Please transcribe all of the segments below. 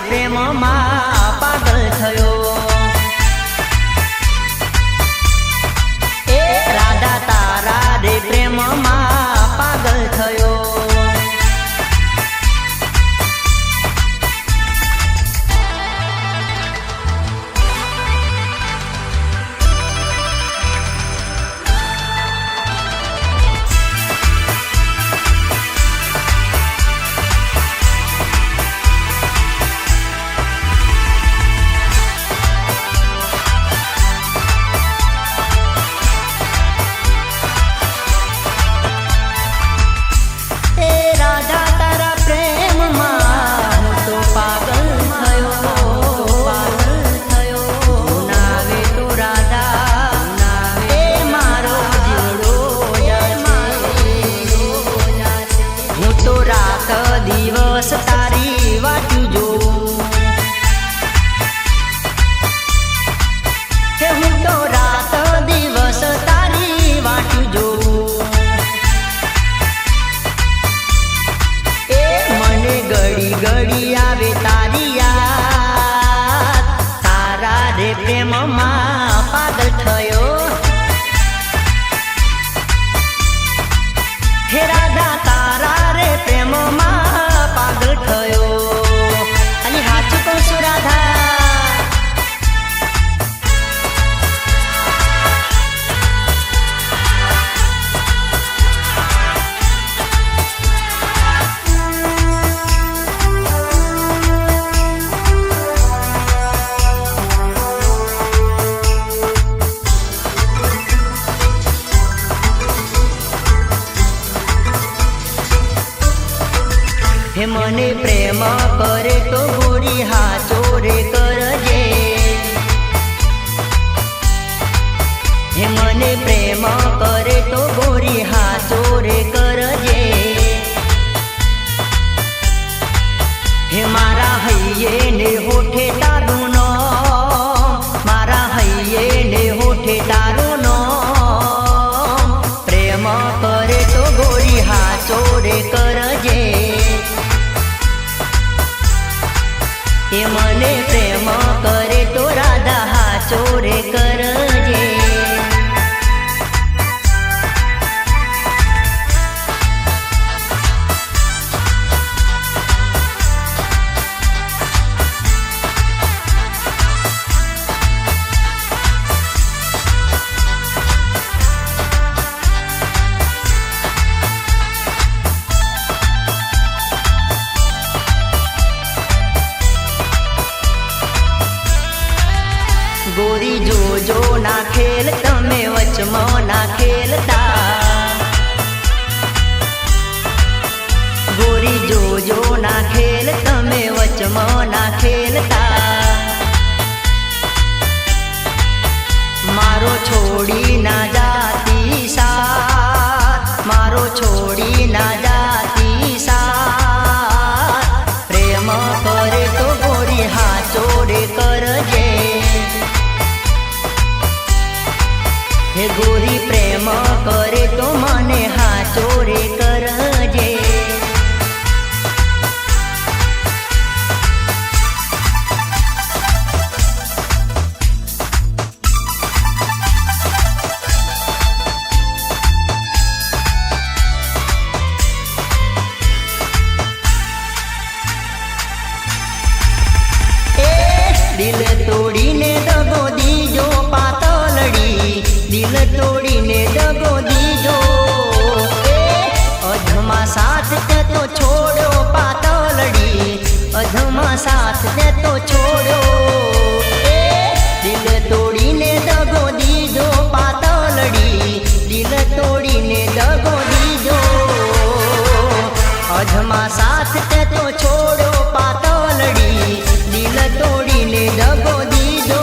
પ્રેમમાં પાગલ થયો એ રાધા તારા રે પ્રેમમાં પાગલ થયો દિવસ તારી વાટ્યું જોઉં હે હું તો રાત દિવસ તારી વાટ્યું જોઉં એ મને ઘડી ઘડી આવે તારી યાદ તારા રે પ્રેમમાં પાગલ થયો હે રાધા તારા રે પ્રેમમાં પાગલ થયો અને હાચું કહું છું રાધા હે મને પ્રેમ કરે તો ગોરી હાચો રે કરજે હે મને પ્રેમ કરે તો ગોરી હાચો રે કરજે હે મારા હૈયે ને હોઠે તારું નો મારા હૈયે ને હોઠે તારું નો પ્રેમ કરે તો ગોરી હાચો રે કરજે એ મને પ્રેમ કરે તો રાધા હાચો રે કરજે ગોરી જોજો ના ખેલ તમે વચમાં ના ખેલતા ગોરી જોજો ના ખેલ તમે વચમાં ના ખેલતા મારો છોડી ના જાતી સાથ મારો છોડી ના જાતી સાથ પ્રેમ કરે તો ગોરી હાચો રે કરજે હે ગોરી પ્રેમ કરે તો મને હાચો રે કરજે દિલ તોડીને દગો દીજો પાતળડી દિલ તોડીને દગો દીજો અધમાં સાથ તે તો છોડ્યો પાતળડી અધમાં સાથ તે તો છોડ્યો દિલ તોડીને દગો દીજો પાતળડી દિલ તોડીને દગો દીજો અધમાં સાથ તે તો છોડ્યો પાતળડી દિલ તોડીને દગો દીજો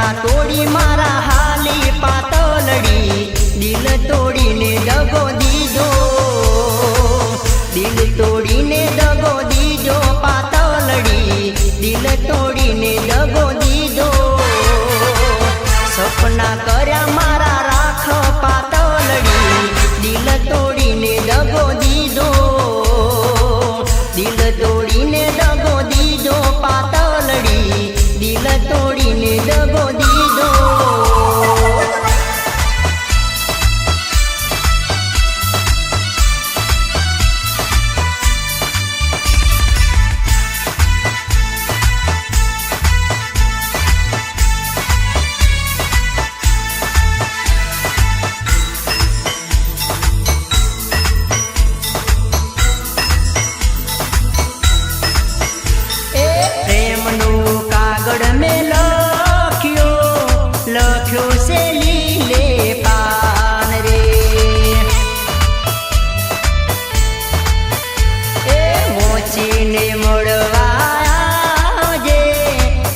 સપના તોડી મારા હાલી પાતળડી દિલ તોડીને દગો દીધો દિલ તોડીને દગો દીધો પાતળડી દિલ તોડીને દગો દીધો સપના કર્યા મારા રાખ પાતળડી દિલ તોડીને દગો દીધો દિલ તોડીને દગો દીધો પાતળડી દિલ તોડીને દગો દીધો લખ્યો છે લીલે પાન રે એ મોચીને મળવા આવજે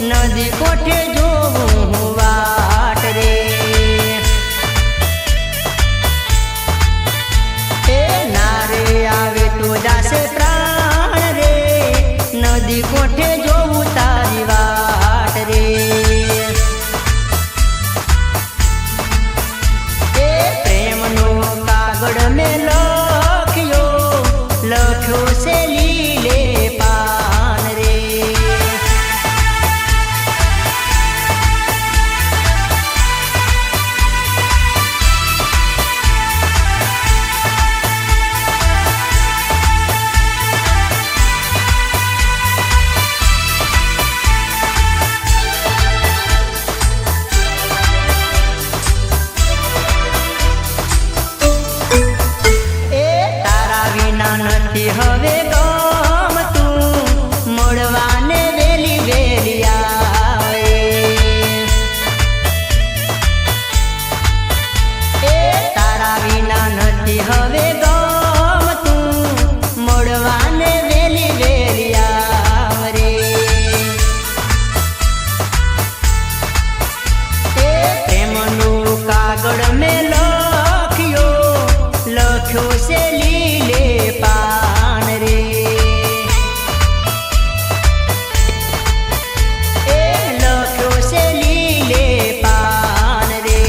નદી કોઠે જોવું વાટ રે એ નારે આવે તો જાશે પ્રાણ રે નદી કોઠે જોવું તારી વાટ રે મેં લખ્યો છે લીલે પાન રે નથી હવે ગમતું મળવાને વેલી વેલી આવે એ તારા વિના નથી હવે ગમતું મળવાને વેલી વેલી આવે એ પ્રેમનું કાગળ મેં લખ્યો છે લીલે પાન રે એ લખ્યો છે લીલે પાન રે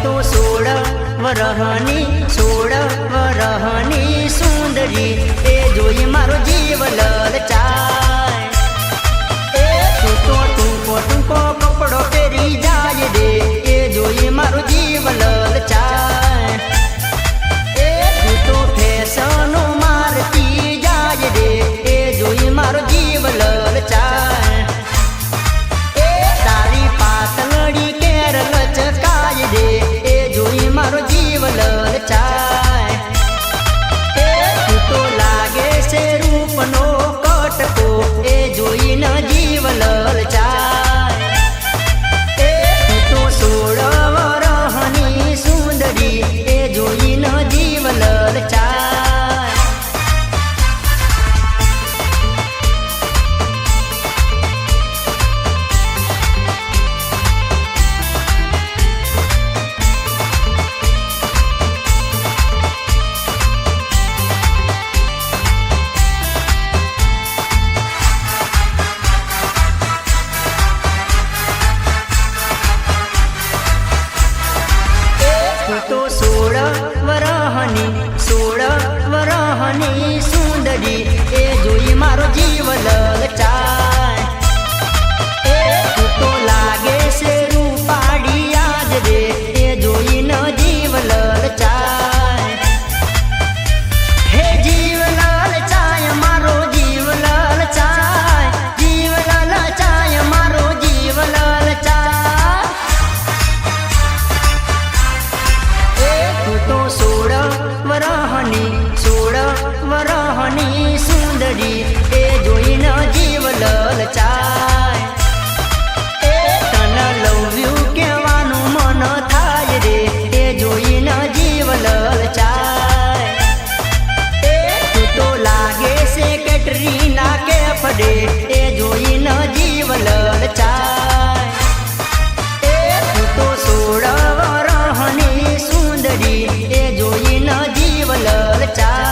તો 16 વરહની સુંદરી એ જોઈ મારો જીવ લલચાય. એ તું તો ટૂંકો કપડો પહેરી જાય રે એ જોઈ મારો જીવ લલચાય. એ તું તો ફેશનો મારતી જાય રે એ જોઈ મારો જીવ લલચાય. એ તારી પાતળડી કેર લચકાય રે એ જોઈ મારો જીવ લલચાય. એ તું તો લાગે છે રૂપનો કટકો એ જોઈને જીવ લલચાય. એ તું તો 16 વરહની સુંદરી એ જોઈને જીવ લલચાય. તું તો 16 વરહની સુંદરી એ જોઈ મારો જીવ લલચાય. એ તું તો લાગે છે રૂપાળી યાદ રે એ જોઈને જીવ લલચાય. હે જીવ લલચાય મારો જીવ લલચાય. જીવ લલચાય મારો જીવ લલચાય. એ તું તો 16 વરહની સુંદરી એ જોઈને જીવ લલચાય. એ તને લવ યુ કહેવાનું મન થાય રે એ જોઈને જીવ લલચાય. એ તું તો લાગે છે કેટરીના કેફ રે એ જોઈને જીવ લલચાય. એ તું તો 16 વરહની સુંદરી એ જોઈને જીવ લલચાય.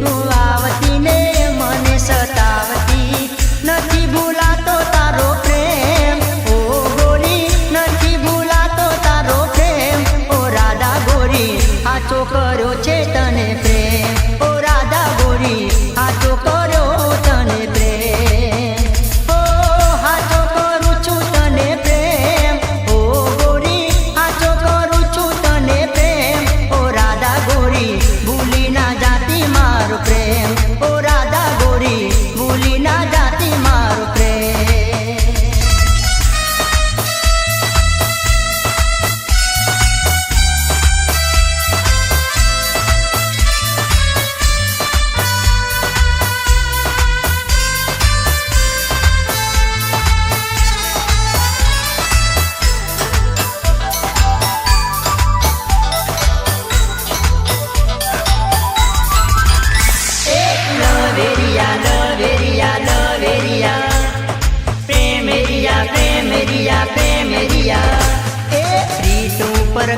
તું આવતી ને મને સતાવતી, નથી ભૂલાતો તારો પ્રેમ ઓ ગોરી, નથી ભૂલાતો તારો પ્રેમ ઓ રાધા ગોરી, આચો કર્યો છે તને પ્રેમ ઓ રાધા ગોરી, આચો કર્યો તને પ્રેમ, ઓ આચો કરું છું તને પ્રેમ ઓ ગોરી, આચો કરું છું તને પ્રેમ ઓ રાધા ગોરી, ભૂલી ના જાતી મારો પ્રેમ ઓ રાધા ગોરી, ભૂલી ના જાતી મારો પ્રેમ.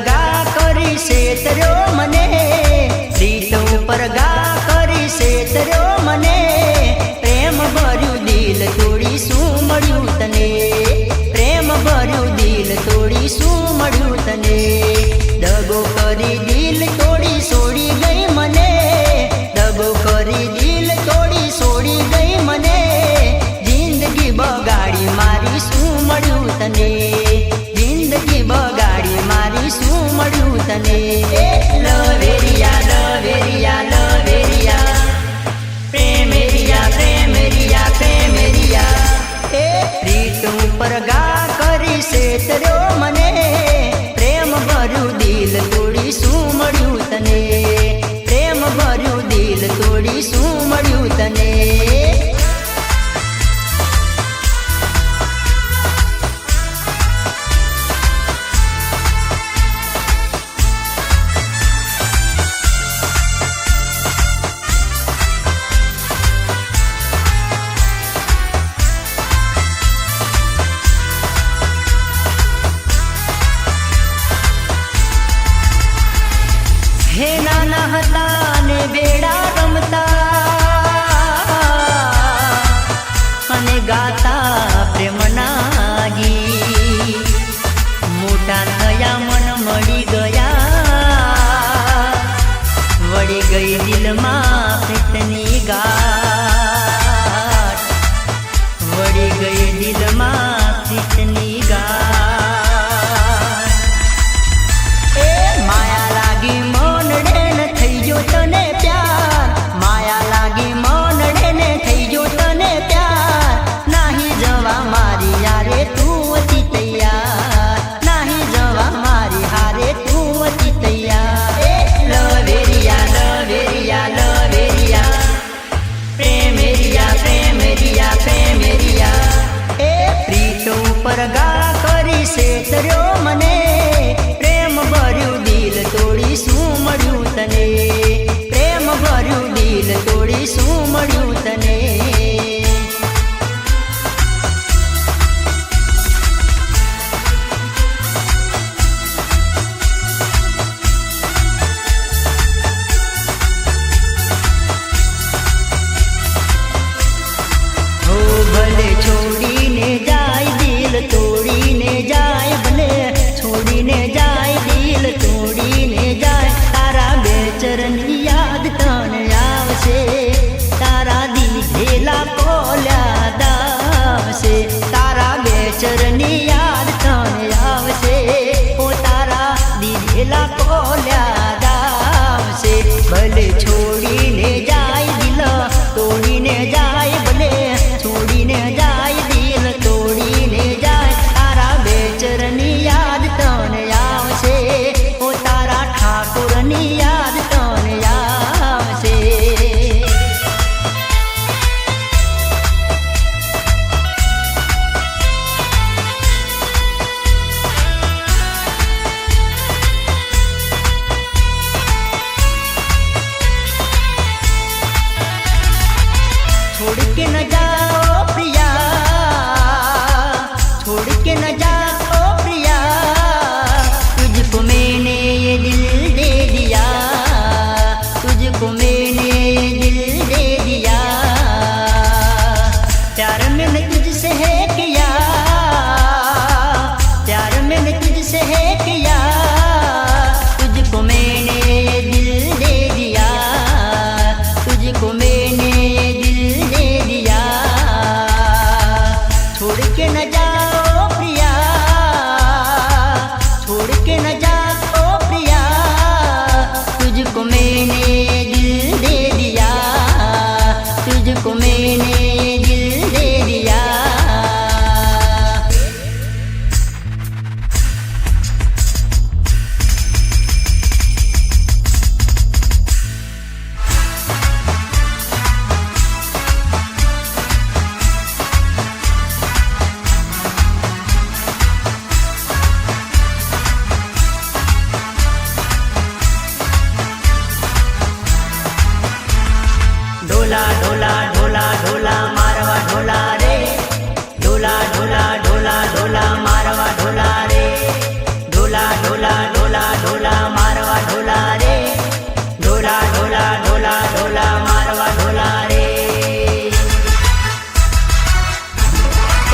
ગા કરી શેતર્યો મને, પ્રીત ઉપર ગા કરી શેતર્યો મને, પ્રેમ ભર્યું દિલ તોડી શું મળ્યું તને, પ્રેમ ભર્યું દિલ તોડી શું મળ્યું તને, દગો કરી દિલ તોડી છોડી ગઈ મને, દગો કરી દિલ તોડી છોડી ગઈ મને, જિંદગી બગાડી મારી શું મળ્યું તને, જિંદગી બગાડી મારી શું મળ્યું તને. લવેરિયા લવેરિયા લવેરિયા, પ્રેમેરિયા પ્રેમેરિયા પ્રેમેરિયા, એ પ્રીત ઉપર ગા કરી શેતર્યો મને, પ્રેમ ભર્યું દિલ તોડી શું મળ્યું તને, પ્રેમ ભર્યું દિલ તોડી શું મળ્યું તને. હે નાના હતા ને બેડા રમતા અને ગાતા પ્રેમના ગીત, મોટા થયા મન મળી ગયા, વળી ગઈ દિલમાં પ્રીતની ગાંઠ, વળી ગઈ દિલમાં પ્રીતની ગાંઠ. એ માયા લાગી તને પ્યાર, માયા લાગી મનડે ને થઈ ગયો તને પ્યાર, નાહી જવા મારી યારે તું હતી તૈયાર, નાહી જવા મારી હારે તું હતી તૈયાર. લવેરિયા લવેરિયા લવેરિયા, પ્રેમેરિયા પ્રેમેરિયા પ્રેમેરિયા, એ પ્રીત ઉપર ગા કરી શેતર્યો મને, પ્રેમ ભર્યું દિલ તોડી શું મળ્યું તને, પ્રેમ ભર્યું દિલ તોડી શું મળ્યું તને. હો ભલે છોડીને જાય દિલ તોડીને જાય, ભલે છોડીને જાય દિલ તોડીને જાય, તારા બેચરની યાદ તને આવશે, તારા દીધેલા કોલ્યા દાવશે, તારા બેચરની યાદ તને આવશે, ઓ તારા દીધેલા કોલ્યા દાવશે. ભલે છોડીને જાય દિલ તોડીને જાય, ભલે છોડીને જાય દિલ તોડીને જાય, તારા બેચરની યાદ તને આવશે, ઓ તારા ઠાકોરની યાદ તને આવશે. छोड़ के न जाओ प्रिया, छोड़ के न जाओ प्रिया, तुझको मैंने ये दिल दे दिया, तुझको मैंने ये दिल मैंने दिल दे दिया, छोड़ के न जाओ प्रिया, छोड़ के न जाओ प्रिया, तुझको मैंने दिल दे दिया, तुझको मैंने दिल दे दिया। ढोला ढोला ढोला ढोला मारवा ढोला रे, ढोला ढोला ढोला ढोला मारवा ढोला रे, ढोला ढोला ढोला ढोला मारवा ढोला रे, ढोला ढोला ढोला ढोला मारवा ढोला रे।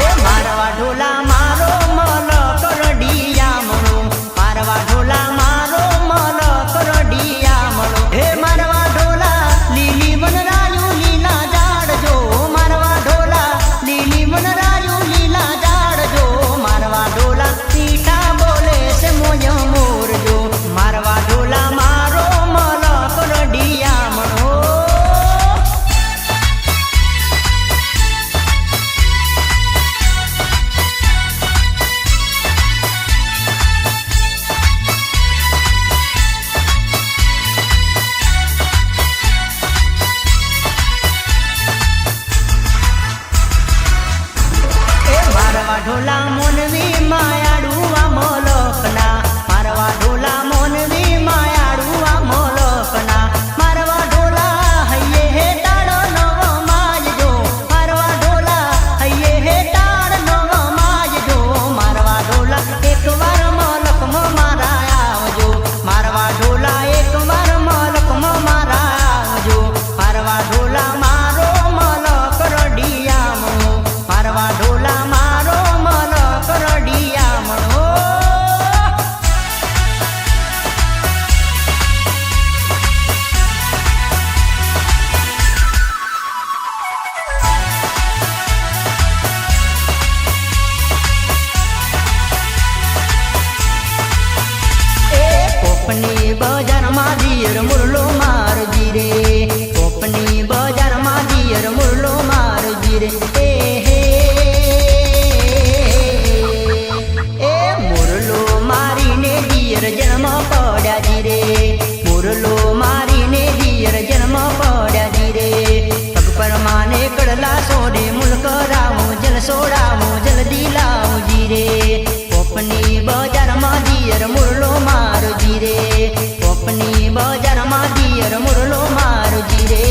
ए मारवा ढोला मारो मल करडिया मनो, मारवा ढोला मारो मल करडिया मनो। हे मारवा ढोला લીલી વનરાયું લીલા ઝાડ જો, મારવા ઢોલા લીલી વનરાયું લીલા ઝાડ જો, મારવા ઢોલા મીઠા બોલે છે મોય મોર જો, મારવા ઢોલા મારો મલ કરડિયા મણો। मारवा ढोला मोनवी मायाडुआ मोलकना, मारवा ढोला मोनवी मायाडुआ मोलकना, मारवा ढोला हये हे ताड़ नव माज जो, मारवा ढोला हये हे ताड़ नव माज जो, मारवा ढोला एक बार मलक म मारा आवजो, मारवा ढोला एक बार मलक म मारा आवजो, मारवा ढोला मारो मल करडिया मो, मारवा ढोला मारो मल करडिया मणो। કોપની બજારમાં દિયર મુરલો મારજી રે, કોપની બજારમાં દિયર મુરલો મારજી રે, એ મુરલો મારીને દિયર જન્મ પડ્યાજી રે, મુરલો મારીને દિયર જન્મ પડ્યાજી રે, પગ પર માને કડલા સોડે મુલક રામો જલ સોડામો જલ્દી લાવજી રે, કોપની બજારમાં દિયર મુરલો મારજી રે, કોપની બજારમાં દિયર મુરલો મારજી રે।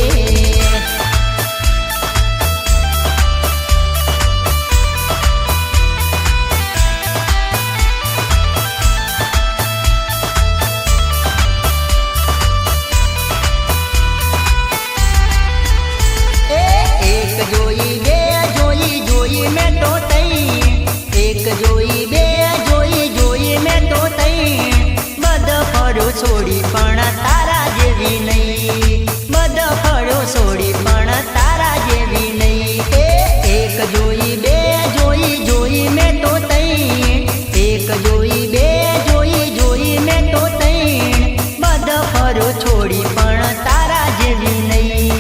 एक जोई बे जोई जोई में तो तई, एक जोई बे जोई जोई में तो तई, बद फड़ो छोड़ी पण तारा जेवी नहीं, बद फड़ो छोड़ी पण तारा जेवी नहीं। एक जोई बे जोई जोई में तो तई, एक जोई बे जोई जोई में तो तई, बद फड़ो छोड़ी पण तारा जेवी नहीं,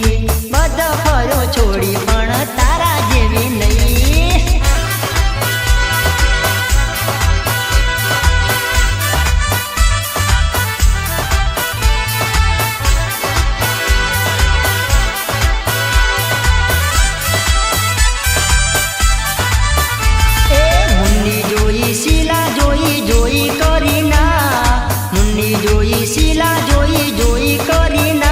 बद फड़ो छोड़ी पण तारा जेवी नहीं। मुन्नी जोई शीला जोई जोई करीना, मुन्नी जोई शीला जोई जोई करीना,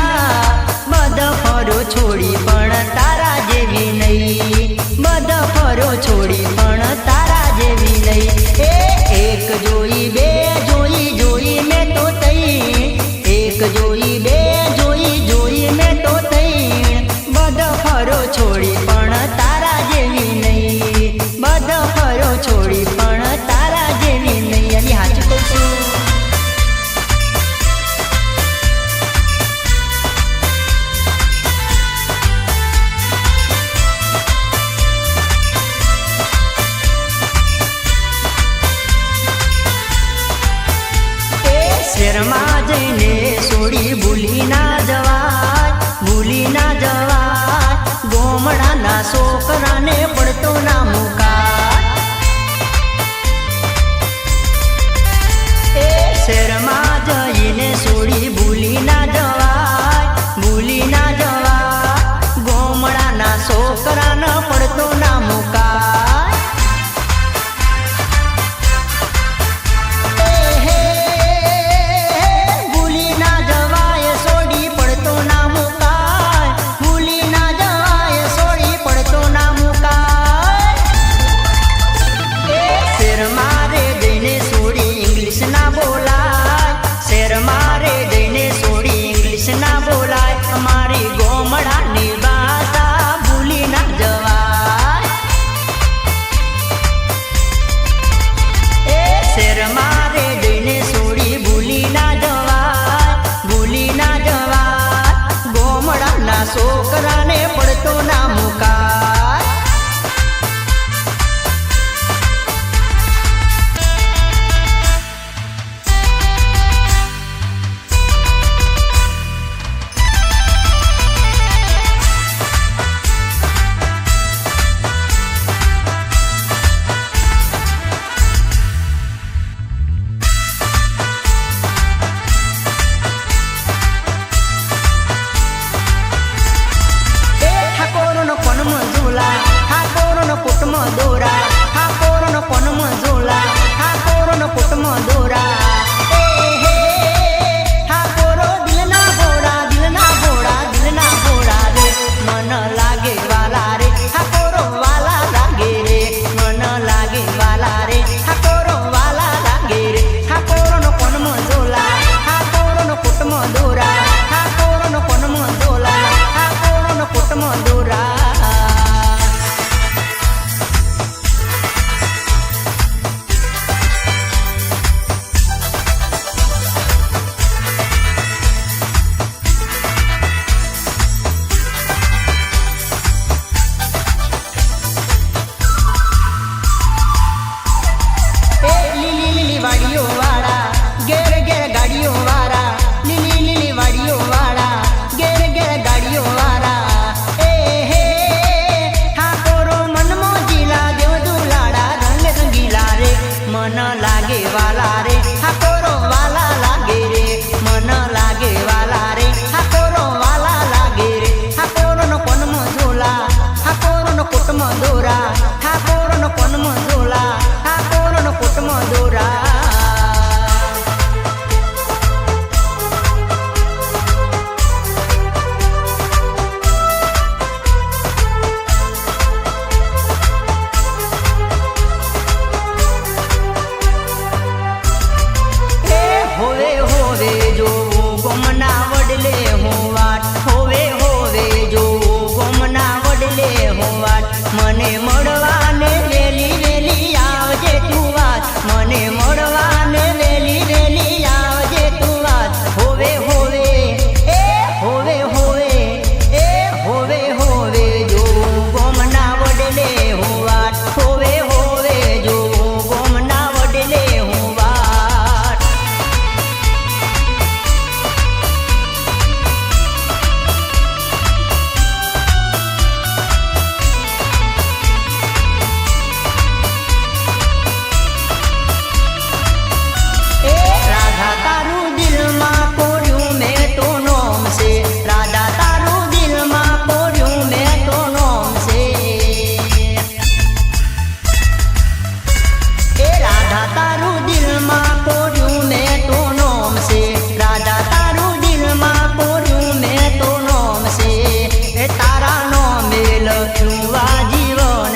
बद फरो छोड़ी पण तारा जेवी नहीं, बद फरो छोड़ी पण तारा जेवी नहीं। एक जोई बे जोई जोई में तो तई, एक जोई बे जोई जोई में तो तई, बद फरो छोड़ी पण तारा जेवी नहीं, बद फरो छोड़ी पण तारा जेवी नहीं। अली हाथ को ઠાકોરનો કુટમાં દોરા ઠાકોરનો કોનમાં ઝોલા ઠાકોરનો કુટમાં દોરા ઠાકોરો દિલના ભોળા દિલના ભોળા દિલના ભોળા રે મન લાગે વાલા રે ઠાકોરો વાલા લાગે રે મન લાગે વાલા રે ઠાકોરો વાલા લાગે રે ઠાકોરનો કોનમાં ઝોલા ઠાકોરનો કુટમાં દોરા ઠાકોરનો કોનમાં ઝોલા ઠાકોરનો કુટમાં દોરા વાડીઓ વાળા ઘેર ઘેર ગાડીઓ વાળા લીલી લીલી વાડીઓ વાળા ઘેર ઘેર ગાડીઓ વાળા હે ઠાકોરો મનમો જીલા દેવ દુલાડા રંગ રંગીલા રે મન લાગે વાલા રે ઠાકોરો વાલા લાગે રે મન લાગે વાલા રે ઠાકોરો વાલા લાગે રે ઠાકોરનો કોનમાં ઝોલા ઠાકોરનો કુટમાં દોરા ઠાકોરનો કોનમાં ઝોલા ઠાકોરનો કુટમાં દોરા હોવે હોવે જો ગોમના વડલે હું વાટ હોવે હોવે જો ગોમના વડલે હું વાટ મને મળવાને વેલી વેલી આવજે તું વાત મને મળવાને વેલી વેલી આવજે તું વાત હોવે હોવે હોવે હોવે હોવે હોવે જો ગોમના વડલે હું વાટ હોવે હોવે જો ગોમના વડલે હું વાટ રાધા તારું દિલમાં કોર્યું મેં તો નોમ છે રાધા તારું દિલમાં કોર્યું મેં તો નોમ છે રાધા તારું દિલમાં કોર્યું મેં તો નોમ છે રાધા તારું દિલમાં કોર્યું મેં તો નોમ છે તારા નોમે લખ્યું આ જીવન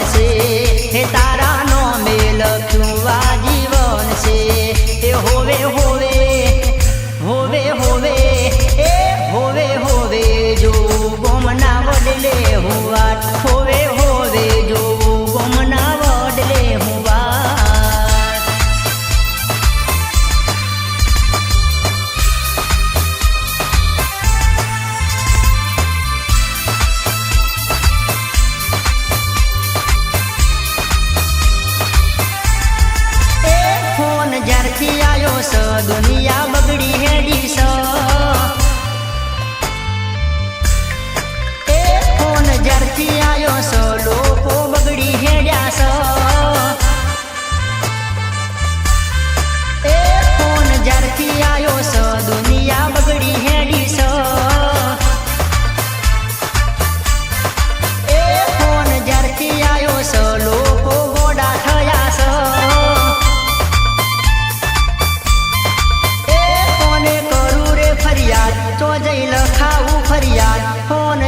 છે તારા નોમે લખ્યું આ જીવન છે હોવે હોવે હોવે હોવે હોવે હોવે જો ગોમના વડલે હું વાટ હોવે હોવે જો ગોમના વડલે હું વાટ ફોન જ્યારથી આવ્યો સ દુનિયા બગડી હેડી સ ફોન જ્યારથી આવ્યો સ લોકો બગડી હેડ્યા સ ફોન જ્યારથી આવ્યો સ દુનિયા બગડી હેડી સ ફોન જ્યારથી આવ્યો સ લોકો ગોડા થયા સ કોને કરું રે ફરિયાદ તો જઈ લખાવું ફરિયાદ ફોન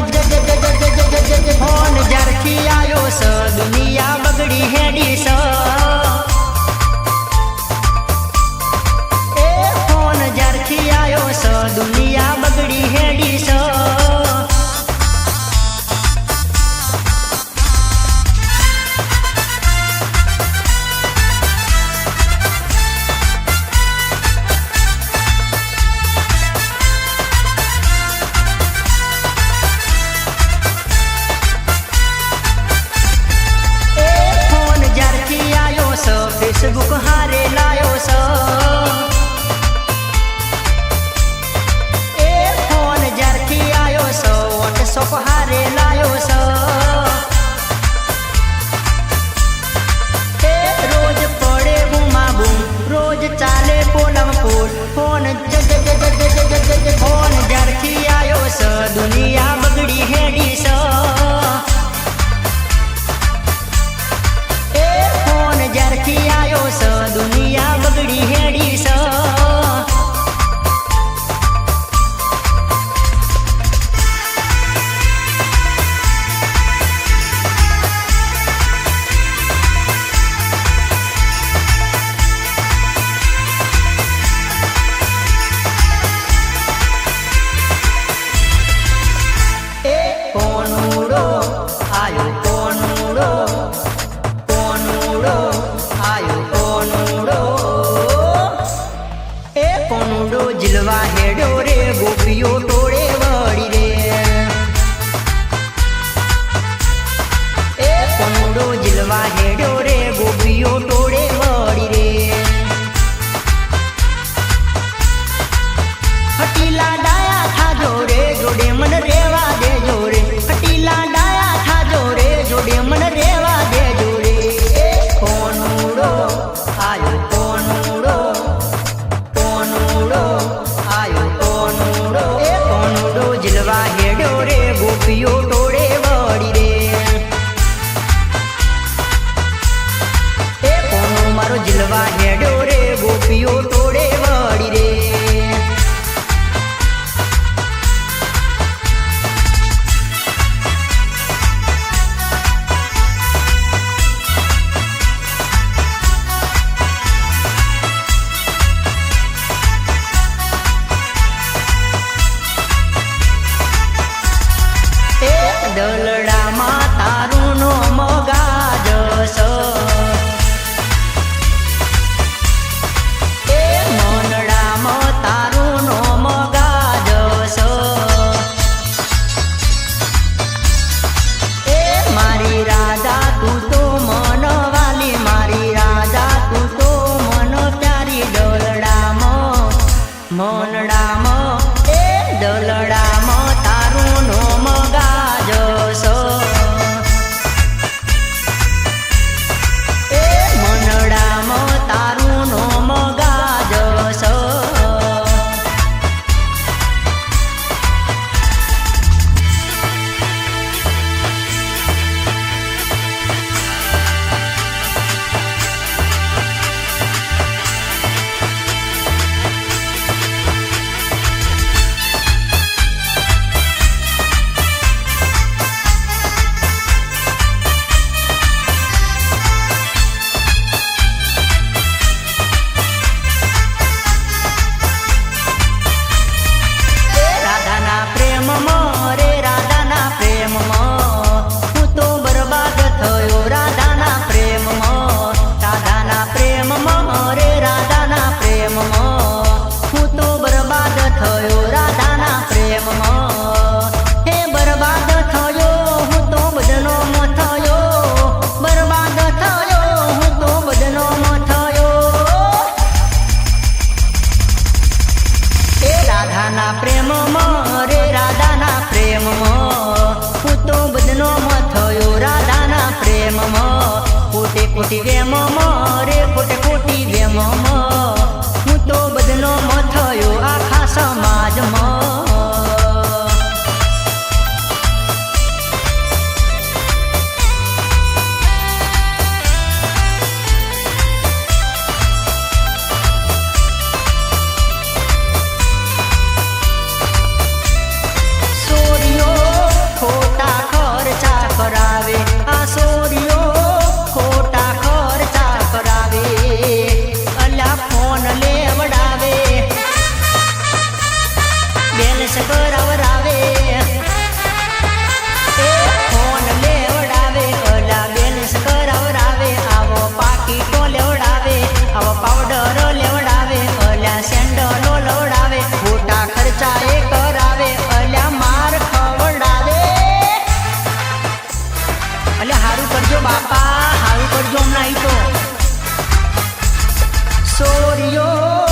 ફોન જ્યારથી આવ્યો સ દુનિયા બગડી હેડી સ ફોન જ્યારથી આવ્યો સ દુનિયા બગડી હેડી સ ફેસબુક હારે લાયો સ ફોન જ્યારથી આવ્યો સ વોટ્સઅપ હારે લાયો સ રોજ પડે બૂમા બૂમ રોજ ચાલે પોલમ પોલ ફોન ફોન જ્યારથી આવ્યો સ દુનિયા બગડી હેડી સ જીલવા હેડ્યો રે ગોપીઓ ટોળે વળી રે એ કોનુડો જીલવા હેડ્યો રે ગોપીઓ ટોળે વળી રે હટીલા ડાયા થાજો રે જોડે મન રેવા દેજો રે હટીલા ડાયા થાજો રે જોડે મન રેવા દેજો રે એ કોનુડો આયો કોનુડો કોનુડો આયો કોનુડો એ કોનુડો જીલવા હેડ્યો રે ગોપીઓ ટોળે વળી રે એ કોનો મારો જીલવા હેડ્યો રે ગોપીઓ ટોળે વળી રે દલડામાં તારું નો મગાજસ એ મનડામાં તારું નો મગાજસ એ મારી રાજા તું તો મન વાલી મારી રાજા તું તો મન પ્યારી દલડામાં મનડામાં એ દલડામાં તારું નો મગાજસ એ મનડામાં તારું નો મગાજસ પ્રેમમાં રે રાધાના પ્રેમમાં હું તો બદનામ થયો રાધાના પ્રેમમાં ખોટે ખોટી વેમમાં રે ખોટે ખોટી વેમમાં હું તો બદનામ થયો આખા સમાજમાં કરાવે આ સોરીઓ ખોટા ખર્ચા કરાવે અલ્યા ફોન લેવડાવે બેલેન્સ કરાવરાવે એ ફોન લેવડાવે અલ્યા બેલેન્સ કરાવરાવે આવો પાકીટો લેવડાવે આવો પાવડર લેવડાવે અલ્યા સેન્ડલો લવડાવે ખોટા ખર્ચા એ કરાવે અલ્યા માર ખવડાવે અલે હારું કરજો બાપા હારું કરજો હમણાં તો સોરિયો